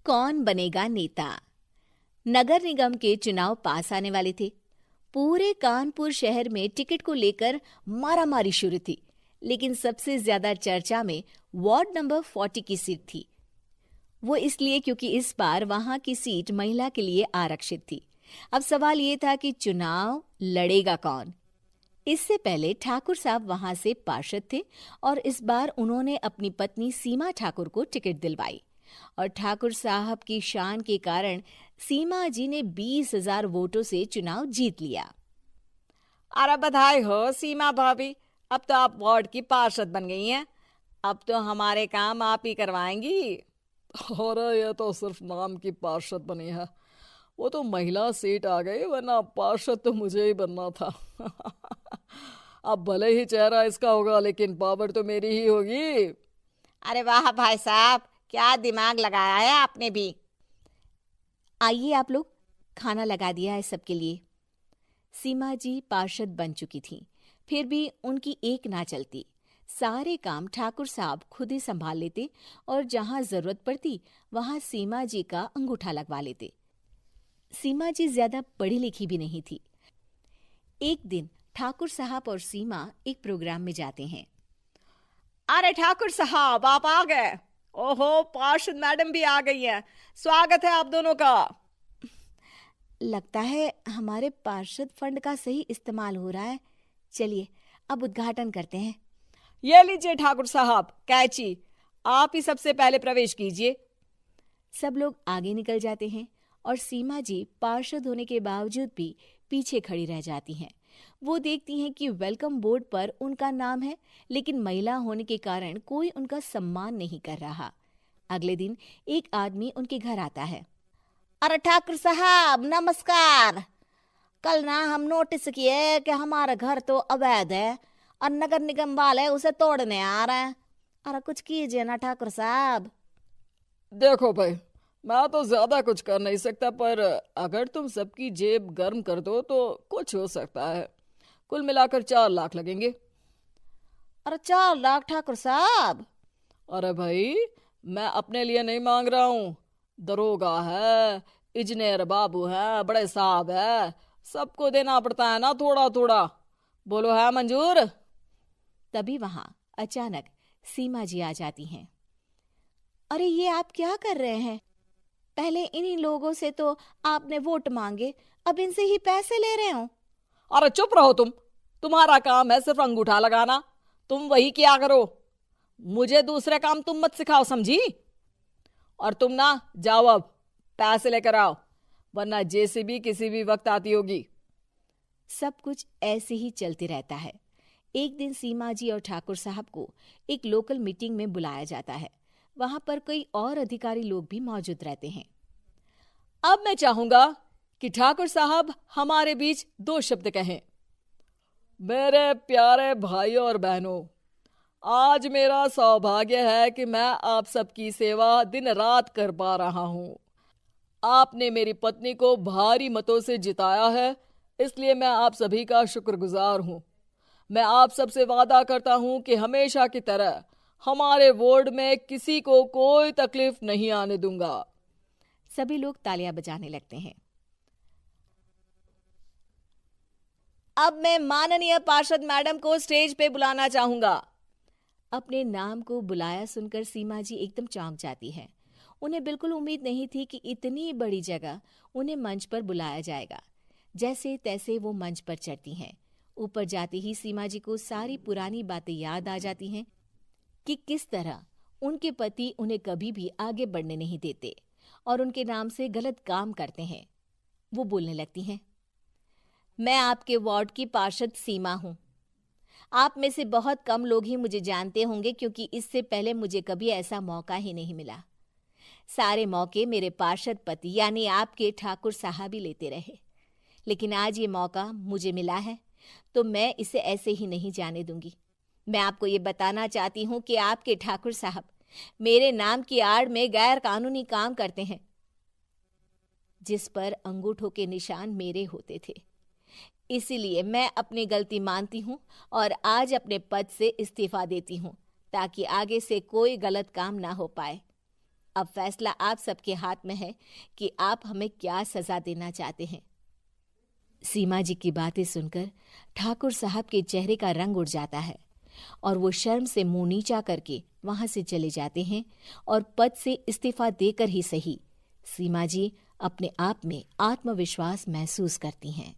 कौन बनेगा नेता। नगर निगम के चुनाव पास आने वाले थे। पूरे कानपुर शहर में टिकट को लेकर मारामारी शुरू थी, लेकिन सबसे ज्यादा चर्चा में वार्ड नंबर 40 की सीट थी। वो इसलिए क्योंकि इस बार वहां की सीट महिला के लिए आरक्षित थी। अब सवाल ये था कि चुनाव लड़ेगा कौन। इससे पहले ठाकुर साहब वहां से पार्षद थे और इस बार उन्होंने अपनी पत्नी सीमा ठाकुर को टिकट दिलवाई और ठाकुर साहब की शान के कारण सीमा जी ने 20,000 वोटों से चुनाव जीत लिया। अरे बधाई हो सीमा भाभी, अब तो आप वार्ड की पार्षद बन गई हैं। अब तो हमारे काम आप ही करवाएंगी। अरे ये तो सिर्फ नाम की पार्षद बनी है, वो तो महिला सीट आ गई, वरना पार्षद तो मुझे ही बनना था। अब भले ही चेहरा इसका होगा, लेकिन पावर तो मेरी ही होगी। अरे वाह भाई साहब, क्या दिमाग लगाया है आपने भी। आइए आप लोग, खाना लगा दिया है सबके लिए। सीमा जी पार्षद बन चुकी थीं, फिर भी उनकी एक ना चलती। सारे काम ठाकुर साहब खुद ही संभाल लेते और जहां जरूरत पड़ती वहां सीमा जी का अंगूठा लगवा लेते। सीमा जी ज्यादा पढ़ी लिखी भी नहीं थी। एक दिन ठाकुर साहब और सीमा एक प्रोग्राम में जाते हैं। अरे ठाकुर साहब, आप आ गए। ओहो, पार्षद मैडम भी आ गई हैं। स्वागत है आप दोनों का। लगता है हमारे पार्षद फंड का सही इस्तेमाल हो रहा है। चलिए अब उद्घाटन करते हैं। ये लीजिए ठाकुर साहब कैची, आप ही सबसे पहले प्रवेश कीजिए। सब लोग आगे निकल जाते हैं और सीमा जी पार्षद होने के बावजूद भी पीछे खड़ी रह जाती हैं। वो देखती हैं कि वेलकम बोर्ड पर उनका नाम है, लेकिन महिला होने के कारण कोई उनका सम्मान नहीं कर रहा। अगले दिन एक आदमी उनके घर आता है। अरे ठाकुर साहब नमस्कार। कल ना हम नोटिस किए कि हमारा घर तो अवैध है और नगर निगम वाले उसे तोड़ने आ रहे हैं। अरे कुछ कीजिए ना ठाकुर साहब। देखो भाई, मैं तो ज्यादा कुछ कर नहीं सकता, पर अगर तुम सबकी जेब गर्म कर दो तो कुछ हो सकता है। कुल मिलाकर 4 लाख लगेंगे। अरे 4 लाख ठाकुर साहब? अरे भाई, मैं अपने लिए नहीं मांग रहा हूँ। दरोगा है, इंजीनियर बाबू है, बड़े साहब है, सबको देना पड़ता है ना थोड़ा थोड़ा। बोलो है मंजूर? तभी वहां अचानक सीमा जी आ जाती हैं। अरे ये आप क्या कर रहे हैं? पहले इन्हीं लोगों से तो आपने वोट मांगे, अब इनसे ही पैसे ले रहे हो। अरे चुप रहो तुम, तुम्हारा काम है सिर्फ अंगूठा लगाना, तुम वही किया करो। मुझे दूसरे काम तुम मत सिखाओ, समझी? और तुम ना जाओ, अब पैसे लेकर आओ, वरना जेसीबी किसी भी वक्त आती होगी। सब कुछ ऐसे ही चलते रहता है। एक दिन सीमा जी और ठाकुर साहब को एक लोकल मीटिंग में बुलाया जाता है। वहां पर कई और अधिकारी लोग भी मौजूद रहते हैं। अब मैं चाहूंगा कि ठाकुर साहब हमारे बीच 2 शब्द कहें। मेरे प्यारे भाइयों और बहनों, आज मेरा सौभाग्य है कि मैं आप सबकी सेवा दिन रात कर पा रहा हूं। आपने मेरी पत्नी को भारी मतों से जिताया है, इसलिए मैं आप सभी का शुक्रगुजार हूं। मैं आप सबसे वादा करता हूं कि हमेशा की तरह हमारे वार्ड में किसी को कोई तकलीफ नहीं आने दूंगा। सभी लोग तालियां बजाने लगते हैं। अब मैं माननीय पार्षद मैडम को स्टेज पे बुलाना चाहूंगा। अपने नाम को बुलाया सुनकर सीमा जी एकदम चौंक जाती है। उन्हें बिल्कुल उम्मीद नहीं थी कि इतनी बड़ी जगह उन्हें मंच पर बुलाया जाएगा। जैसे तैसे वो मंच पर चढ़ती हैं। ऊपर जाते ही सीमा जी को सारी पुरानी बातें याद आ जाती हैं कि किस तरह उनके पति उन्हें कभी भी आगे बढ़ने नहीं देते और उनके नाम से गलत काम करते हैं। वो बोलने लगती हैं। मैं आपके वार्ड की पार्षद सीमा हूं। आप में से बहुत कम लोग ही मुझे जानते होंगे, क्योंकि इससे पहले मुझे कभी ऐसा मौका ही नहीं मिला। सारे मौके मेरे पार्षद पति यानी आपके ठाकुर साहब ही लेते रहे, लेकिन आज ये मौका मुझे मिला है तो मैं इसे ऐसे ही नहीं जाने दूंगी। मैं आपको ये बताना चाहती हूँ कि आपके ठाकुर साहब मेरे नाम की आड़ में गैर कानूनी काम करते हैं, जिस पर अंगूठों के निशान मेरे होते थे। इसीलिए मैं अपनी गलती मानती हूँ और आज अपने पद से इस्तीफा देती हूँ, ताकि आगे से कोई गलत काम ना हो पाए। अब फैसला आप सबके हाथ में है कि आप हमें क्या सजा देना चाहते हैं। सीमा जी की बातें सुनकर ठाकुर साहब के चेहरे का रंग उड़ जाता है और वो शर्म से मुंह नीचा करके वहां से चले जाते हैं और पद से इस्तीफा देकर ही सही सीमा जी अपने आप में आत्मविश्वास महसूस करती हैं।